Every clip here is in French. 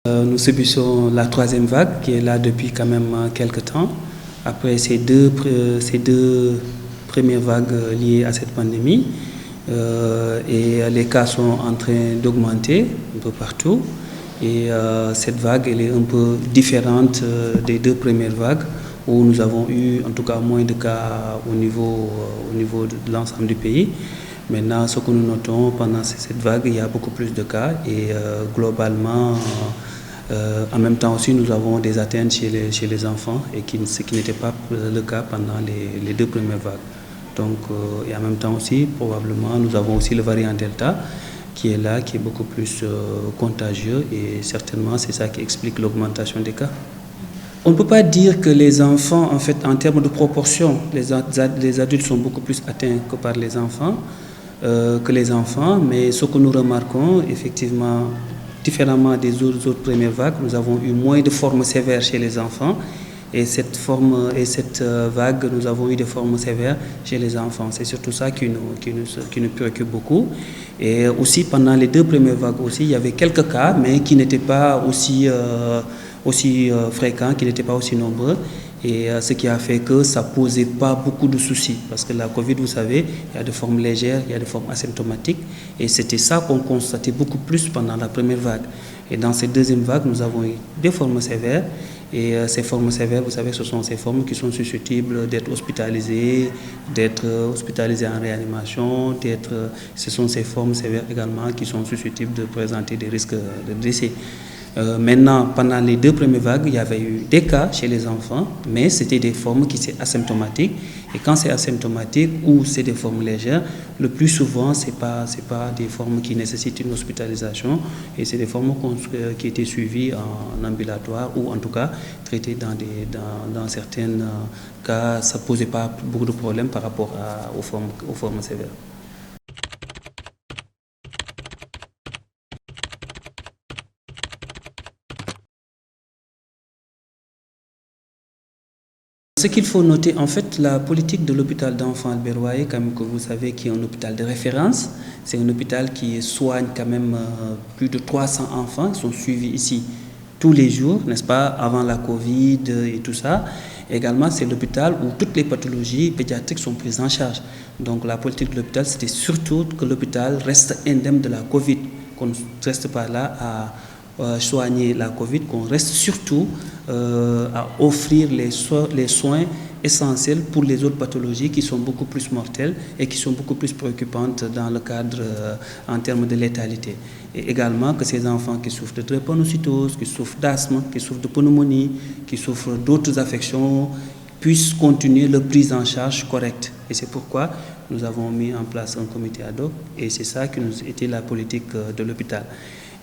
Nous subissons la troisième vague qui est là depuis quand même quelques temps. Après ces deux premières vagues liées à cette pandémie, et les cas sont en train d'augmenter un peu partout. Et cette vague, elle est un peu différente des deux premières vagues où nous avons eu en tout cas moins de cas au niveau de l'ensemble du pays. Maintenant, ce que nous notons pendant cette vague, il y a beaucoup plus de cas et globalement, en même temps aussi, nous avons des atteintes chez les enfants, et ce qui n'était pas le cas pendant les deux premières vagues. Donc, et en même temps aussi, probablement, nous avons aussi le variant Delta qui est là, qui est beaucoup plus contagieux, et certainement c'est ça qui explique l'augmentation des cas. On ne peut pas dire que les enfants, en fait, en termes de proportion, les adultes sont beaucoup plus atteints que par les enfants, mais ce que nous remarquons, effectivement, différemment des autres premières vagues, nous avons eu moins de formes sévères chez les enfants. Et cette vague, nous avons eu des formes sévères chez les enfants. C'est surtout ça qui nous préoccupe beaucoup. Et aussi, pendant les deux premières vagues aussi, il y avait quelques cas, mais qui n'étaient pas aussi fréquents, qui n'étaient pas aussi nombreux. Et ce qui a fait que ça ne posait pas beaucoup de soucis. Parce que la Covid, vous savez, il y a des formes légères, il y a des formes asymptomatiques. Et c'était ça qu'on constatait beaucoup plus pendant la première vague. Et dans cette deuxième vague, nous avons eu des formes sévères. Et ces formes sévères, vous savez, ce sont ces formes qui sont susceptibles d'être hospitalisées en réanimation. Ce sont ces formes sévères également qui sont susceptibles de présenter des risques de décès. Maintenant, pendant les deux premières vagues, il y avait eu des cas chez les enfants, mais c'était des formes qui sont asymptomatiques. Et quand c'est asymptomatique ou c'est des formes légères, le plus souvent, ce n'est pas des formes qui nécessitent une hospitalisation, et c'est des formes qui étaient suivies en ambulatoire, ou en tout cas traitées dans certains cas. Ça ne posait pas beaucoup de problèmes par rapport aux formes sévères. Ce qu'il faut noter, en fait, la politique de l'hôpital d'enfants Albert Royer, comme que vous savez, qui est un hôpital de référence, c'est un hôpital qui soigne quand même plus de 300 enfants, ils sont suivis ici tous les jours, n'est-ce pas, avant la Covid et tout ça. Également, c'est l'hôpital où toutes les pathologies pédiatriques sont prises en charge. Donc la politique de l'hôpital, c'était surtout que l'hôpital reste indemne de la Covid, qu'on ne reste pas là à soigner la Covid, qu'on reste surtout à offrir les soins essentiels pour les autres pathologies qui sont beaucoup plus mortelles et qui sont beaucoup plus préoccupantes dans le cadre en termes de létalité. Et également que ces enfants qui souffrent de drépanocytose, qui souffrent d'asthme, qui souffrent de pneumonie, qui souffrent d'autres affections, puissent continuer leur prise en charge correcte. Et c'est pourquoi nous avons mis en place un comité ad hoc, et c'est ça qui nous était la politique de l'hôpital.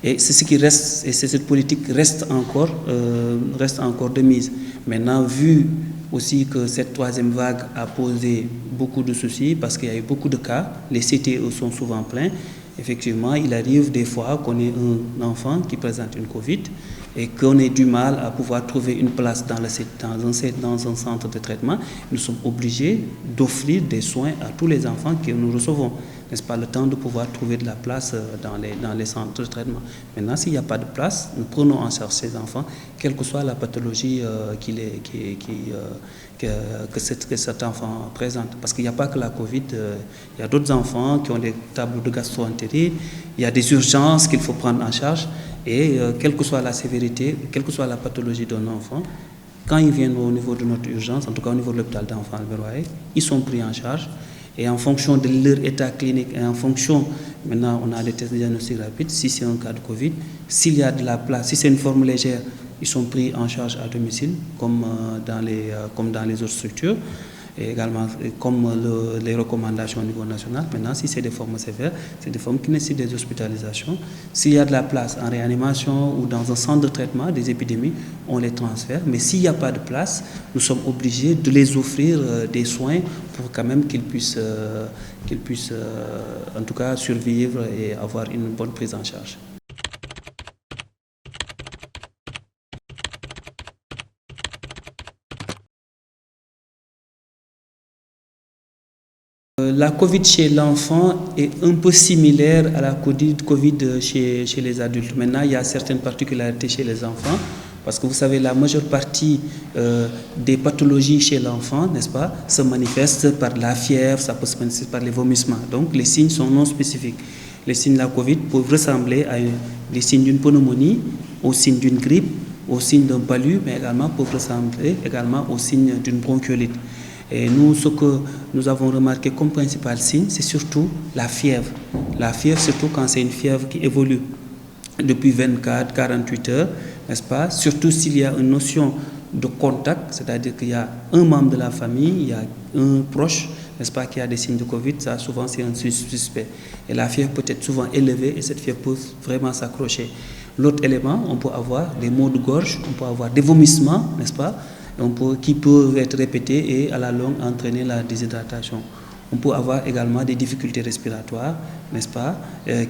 Et c'est ce qui reste, et cette politique reste encore de mise. Maintenant, vu aussi que cette troisième vague a posé beaucoup de soucis, parce qu'il y a eu beaucoup de cas, les CTE sont souvent pleins. Effectivement, il arrive des fois qu'on ait un enfant qui présente une Covid et qu'on ait du mal à pouvoir trouver une place dans un centre de traitement. Nous sommes obligés d'offrir des soins à tous les enfants que nous recevons. N'est-ce pas, le temps de pouvoir trouver de la place dans les centres de traitement. Maintenant, s'il n'y a pas de place, nous prenons en charge ces enfants, quelle que soit la pathologie que cet enfant présente. Parce qu'il n'y a pas que la Covid, il y a d'autres enfants qui ont des tableaux de gastro-entérite, il y a des urgences qu'il faut prendre en charge, et quelle que soit la sévérité, quelle que soit la pathologie d'un enfant, quand ils viennent au niveau de notre urgence, en tout cas au niveau de l'hôpital d'enfants Albert Royer, ils sont pris en charge. Et en fonction de leur état clinique, et en fonction, maintenant on a des tests de diagnostic rapide, si c'est un cas de Covid, s'il y a de la place, si c'est une forme légère, ils sont pris en charge à domicile, comme dans les autres structures, et également comme les recommandations au niveau national. Maintenant, si c'est des formes sévères, c'est des formes qui nécessitent des hospitalisations. S'il y a de la place en réanimation ou dans un centre de traitement des épidémies, on les transfère. Mais s'il n'y a pas de place, nous sommes obligés de les offrir des soins pour quand même qu'ils puissent en tout cas survivre et avoir une bonne prise en charge. La Covid chez l'enfant est un peu similaire à la Covid chez les adultes. Maintenant, il y a certaines particularités chez les enfants, parce que vous savez, la majeure partie des pathologies chez l'enfant, n'est-ce pas, se manifestent par la fièvre, ça peut se manifester par les vomissements. Donc, les signes sont non spécifiques. Les signes de la Covid peuvent ressembler à les signes d'une pneumonie, aux signes d'une grippe, aux signes d'un palu, mais également peuvent ressembler également aux signes d'une bronchiolite. Et nous, ce que nous avons remarqué comme principal signe, c'est surtout la fièvre. La fièvre, surtout quand c'est une fièvre qui évolue depuis 24, 48 heures, n'est-ce pas? Surtout s'il y a une notion de contact, c'est-à-dire qu'il y a un membre de la famille, il y a un proche, n'est-ce pas, qui a des signes de Covid, ça souvent c'est un suspect. Et la fièvre peut être souvent élevée et cette fièvre peut vraiment s'accrocher. L'autre élément, on peut avoir des maux de gorge, on peut avoir des vomissements, n'est-ce pas, qui peuvent être répétés et à la longue entraîner la déshydratation. On peut avoir également des difficultés respiratoires, n'est-ce pas,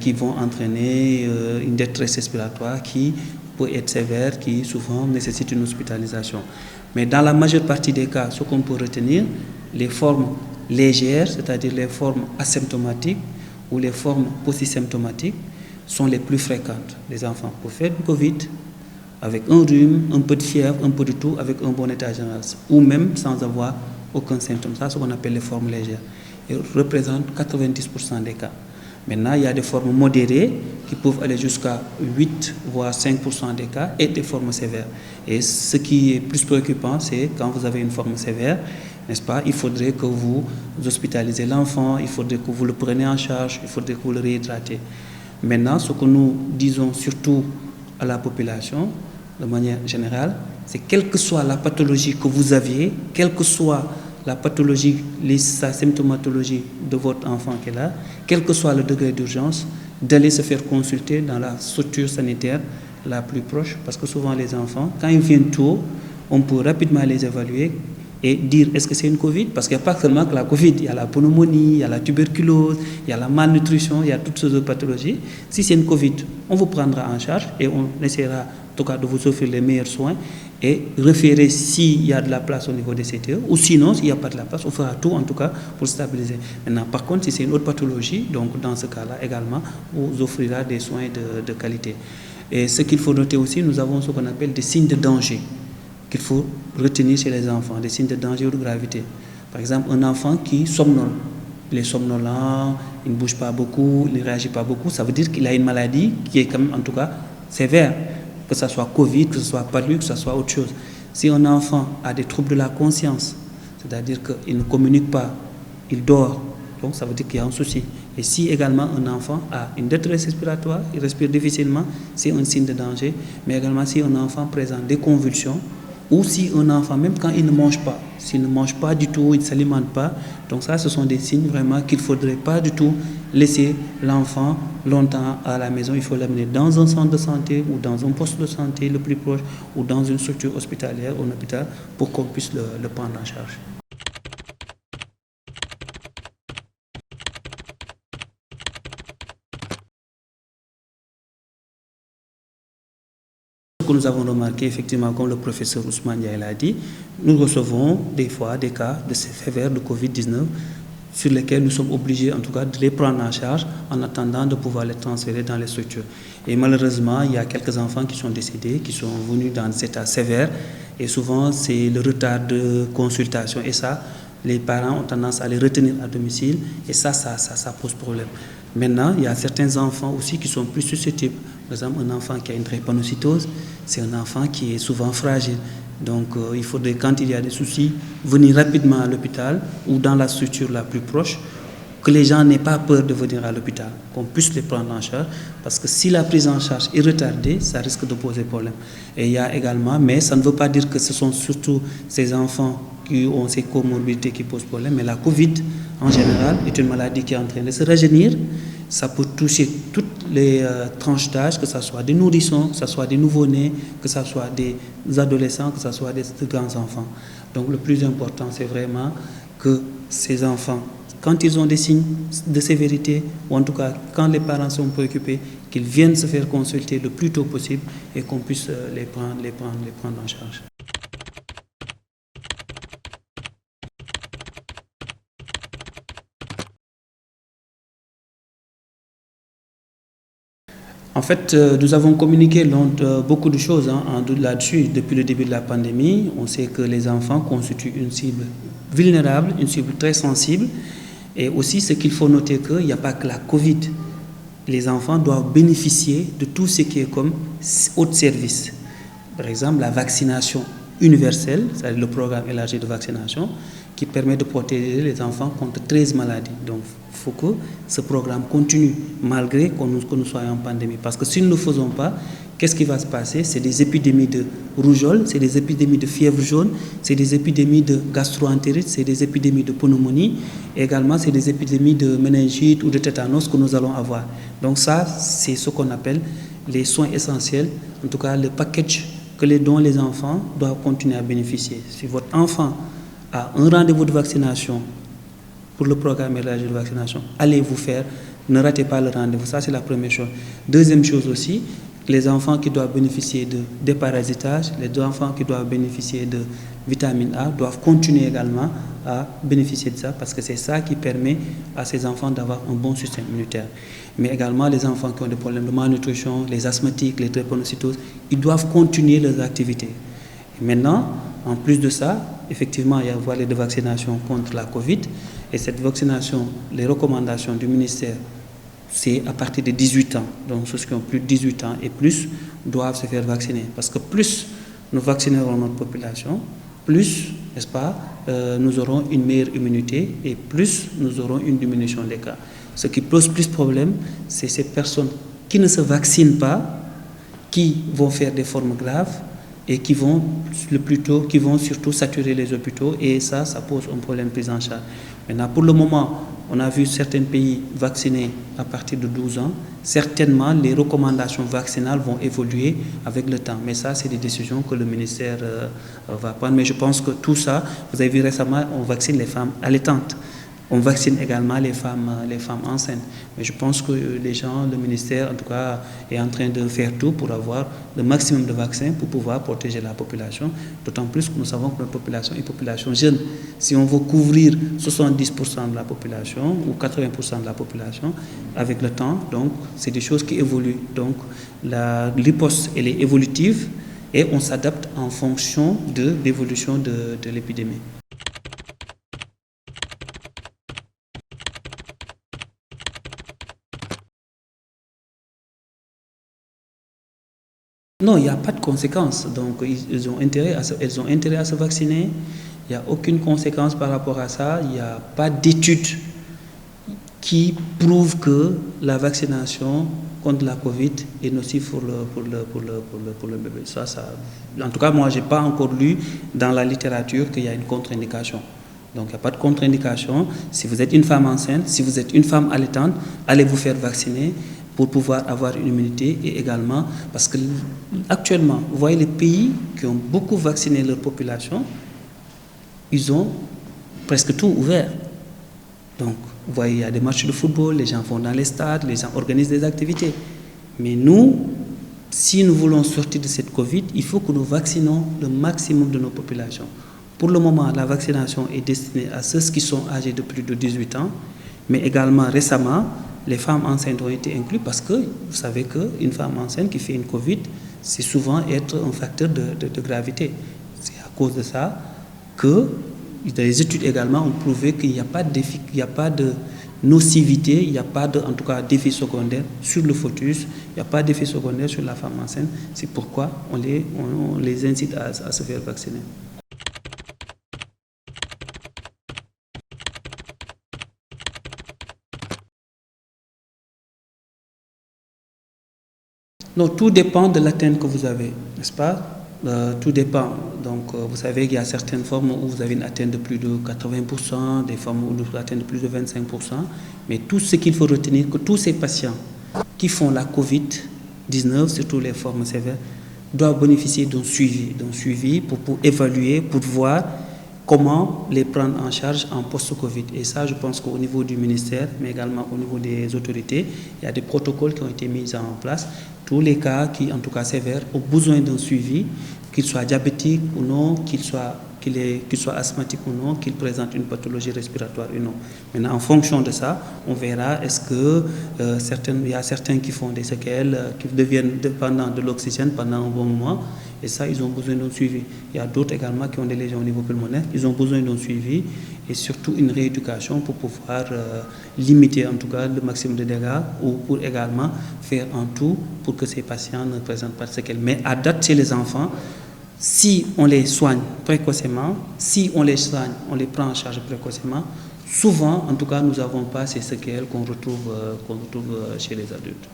qui vont entraîner une détresse respiratoire qui peut être sévère, qui souvent nécessite une hospitalisation. Mais dans la majeure partie des cas, ce qu'on peut retenir, les formes légères, c'est-à-dire les formes asymptomatiques ou les formes polysymptomatiques, sont les plus fréquentes. Les enfants peuvent faire du Covid avec un rhume, un peu de fièvre, un peu de tout, avec un bon état général, ou même sans avoir aucun symptôme. Ça, c'est ce qu'on appelle les formes légères. Et représentent 90% des cas. Maintenant, il y a des formes modérées qui peuvent aller jusqu'à 8 voire 5% des cas et des formes sévères. Et ce qui est plus préoccupant, c'est quand vous avez une forme sévère, n'est-ce pas, il faudrait que vous hospitalisez l'enfant, il faudrait que vous le preniez en charge, il faudrait que vous le réhydratez. Maintenant, ce que nous disons surtout à la population, de manière générale, c'est quelle que soit la pathologie que vous aviez, quelle que soit la pathologie, sa symptomatologie de votre enfant qui est là, quel que soit le degré d'urgence, d'aller se faire consulter dans la structure sanitaire la plus proche, parce que souvent les enfants, quand ils viennent tôt, on peut rapidement les évaluer et dire est-ce que c'est une Covid, parce qu'il n'y a pas seulement que la Covid, il y a la pneumonie, il y a la tuberculose, il y a la malnutrition, il y a toutes sortes de pathologies. Si c'est une Covid, on vous prendra en charge et on essaiera en tout cas de vous offrir les meilleurs soins et référer s'il y a de la place au niveau des CTE, ou sinon, s'il n'y a pas de la place, on fera tout en tout cas pour stabiliser. Maintenant, par contre, si c'est une autre pathologie, donc dans ce cas-là également, on vous offrira des soins de qualité. Et ce qu'il faut noter aussi, nous avons ce qu'on appelle des signes de danger qu'il faut retenir chez les enfants, des signes de danger ou de gravité. Par exemple, un enfant qui somnole. Il est somnolent, il ne bouge pas beaucoup, il ne réagit pas beaucoup, ça veut dire qu'il a une maladie qui est quand même en tout cas sévère, que ce soit Covid, que ce soit palu, que ce soit autre chose. Si un enfant a des troubles de la conscience, c'est-à-dire qu'il ne communique pas, il dort, donc ça veut dire qu'il y a un souci. Et si également un enfant a une détresse respiratoire, il respire difficilement, c'est un signe de danger. Mais également si un enfant présente des convulsions, ou si un enfant, même quand il ne mange pas, s'il ne mange pas du tout, il ne s'alimente pas, donc ça, ce sont des signes vraiment qu'il ne faudrait pas du tout laisser l'enfant longtemps à la maison. Il faut l'amener dans un centre de santé ou dans un poste de santé le plus proche ou dans une structure hospitalière ou un hôpital pour qu'on puisse le prendre en charge. Ce que nous avons remarqué, effectivement, comme le professeur Ousmane Ndiaye l'a dit, nous recevons des fois des cas de sévères de Covid-19 sur lesquels nous sommes obligés, en tout cas, de les prendre en charge en attendant de pouvoir les transférer dans les structures. Et malheureusement, il y a quelques enfants qui sont décédés, qui sont venus dans des états sévères, et souvent, c'est le retard de consultation. Et ça, les parents ont tendance à les retenir à domicile, et ça pose problème. Maintenant, il y a certains enfants aussi qui sont plus susceptibles. Par exemple, un enfant qui a une drépanocytose, c'est un enfant qui est souvent fragile. Donc, il faudrait, quand il y a des soucis, venir rapidement à l'hôpital ou dans la structure la plus proche, que les gens n'aient pas peur de venir à l'hôpital, qu'on puisse les prendre en charge, parce que si la prise en charge est retardée, ça risque de poser problème. Et il y a également, mais ça ne veut pas dire que ce sont surtout ces enfants qui ont ces comorbidités qui posent problème, mais la Covid, en général, est une maladie qui est en train de se rajeunir. Ça peut toucher toutes les tranches d'âge, que ce soit des nourrissons, que ce soit des nouveau-nés, que ce soit des adolescents, que ce soit des grands enfants. Donc le plus important, c'est vraiment que ces enfants, quand ils ont des signes de sévérité, ou en tout cas quand les parents sont préoccupés, qu'ils viennent se faire consulter le plus tôt possible et qu'on puisse les prendre en charge. En fait, nous avons communiqué beaucoup de choses là-dessus depuis le début de la pandémie. On sait que les enfants constituent une cible vulnérable, une cible très sensible. Et aussi, ce qu'il faut noter qu'il n'y a pas que la Covid. Les enfants doivent bénéficier de tout ce qui est comme autre service. Par exemple, la vaccination universelle, c'est-à-dire le programme élargi de vaccination, qui permet de protéger les enfants contre 13 maladies. Donc, il faut que ce programme continue, malgré que nous soyons en pandémie. Parce que si nous ne le faisons pas, qu'est-ce qui va se passer? C'est des épidémies de rougeole, c'est des épidémies de fièvre jaune, c'est des épidémies de gastro-entérite, c'est des épidémies de pneumonie, et également c'est des épidémies de méningite ou de tétanos que nous allons avoir. Donc ça, c'est ce qu'on appelle les soins essentiels, en tout cas le package dont les enfants doivent continuer à bénéficier. Si votre enfant a un rendez-vous de vaccination pour le programme élargi de vaccination, allez vous faire, ne ratez pas le rendez-vous. Ça, c'est la première chose. Deuxième chose aussi, les enfants qui doivent bénéficier de déparasitage, les enfants qui doivent bénéficier de vitamine A doivent continuer également à bénéficier de ça parce que c'est ça qui permet à ces enfants d'avoir un bon système immunitaire. Mais également les enfants qui ont des problèmes de malnutrition, les asthmatiques, les drépanocytoses, ils doivent continuer leurs activités. Et maintenant, en plus de ça, effectivement, il y a un volet de vaccination contre la Covid. Et cette vaccination, les recommandations du ministère, c'est à partir de 18 ans. Donc ceux qui ont plus de 18 ans et plus doivent se faire vacciner. Parce que plus nous vaccinerons notre population, plus, n'est-ce pas, nous aurons une meilleure immunité et plus nous aurons une diminution des cas. Ce qui pose plus de problème, c'est ces personnes qui ne se vaccinent pas, qui vont faire des formes graves et qui vont surtout saturer les hôpitaux et ça pose un problème de prise en charge. Maintenant, pour le moment, on a vu certains pays vacciner à partir de 12 ans. Certainement, les recommandations vaccinales vont évoluer avec le temps. Mais ça, c'est des décisions que le ministère va prendre. Mais je pense que tout ça, vous avez vu récemment, on vaccine les femmes allaitantes. On vaccine également les femmes enceintes. Mais je pense que le ministère, en tout cas, est en train de faire tout pour avoir le maximum de vaccins pour pouvoir protéger la population. D'autant plus que nous savons que notre population est une population jeune. Si on veut couvrir 70% de la population ou 80% de la population, avec le temps, donc, c'est des choses qui évoluent. Donc, la riposte, elle est évolutive et on s'adapte en fonction de l'évolution de l'épidémie. Non, il n'y a pas de conséquences. Donc, elles ont intérêt à se vacciner. Il n'y a aucune conséquence par rapport à ça. Il n'y a pas d'études qui prouvent que la vaccination contre la Covid est nocive pour le bébé. En tout cas, moi, je n'ai pas encore lu dans la littérature qu'il y a une contre-indication. Donc, il n'y a pas de contre-indication. Si vous êtes une femme enceinte, si vous êtes une femme allaitante, allez vous faire vacciner pour pouvoir avoir une immunité et également, parce que actuellement, vous voyez les pays qui ont beaucoup vacciné leur population, ils ont presque tout ouvert. Donc, vous voyez, il y a des matchs de football, les gens vont dans les stades, les gens organisent des activités. Mais nous, si nous voulons sortir de cette Covid, il faut que nous vaccinons le maximum de nos populations. Pour le moment, la vaccination est destinée à ceux qui sont âgés de plus de 18 ans, mais également récemment, les femmes enceintes ont été incluses parce que vous savez qu'une femme enceinte qui fait une Covid, c'est souvent être un facteur de gravité. C'est à cause de ça que les études également ont prouvé qu'il n'y a pas de nocivité, il n'y a pas en tout cas d'effet secondaire sur le fœtus, il n'y a pas d'effet secondaire sur la femme enceinte. C'est pourquoi on les incite à se faire vacciner. Non, tout dépend de l'atteinte que vous avez, n'est-ce pas? Tout dépend. Donc, vous savez qu'il y a certaines formes où vous avez une atteinte de plus de 80%, des formes où vous avez une atteinte de plus de 25%. Mais tout ce qu'il faut retenir, que tous ces patients qui font la COVID-19, surtout les formes sévères, doivent bénéficier d'un suivi pour évaluer, pour voir comment les prendre en charge en post-Covid. Et ça, je pense qu'au niveau du ministère, mais également au niveau des autorités, il y a des protocoles qui ont été mis en place. Tous les cas qui, en tout cas sévères, ont besoin d'un suivi, qu'ils soient diabétiques ou non, qu'ils soient qu'il soit asthmatique ou non, qu'il présente une pathologie respiratoire ou non. Maintenant, en fonction de ça, on verra est-ce que il y a certains qui font des séquelles, qui deviennent dépendants de l'oxygène pendant un bon moment, et ça, ils ont besoin d'un suivi. Il y a d'autres également qui ont des lésions au niveau pulmonaire, ils ont besoin d'un suivi et surtout une rééducation pour pouvoir limiter en tout cas le maximum de dégâts ou pour également faire en tout pour que ces patients ne présentent pas de séquelles. Mais à date, chez les enfants, si on les soigne précocement, si on les soigne, on les prend en charge précocement, souvent, en tout cas, nous n'avons pas ces séquelles qu'on retrouve chez les adultes.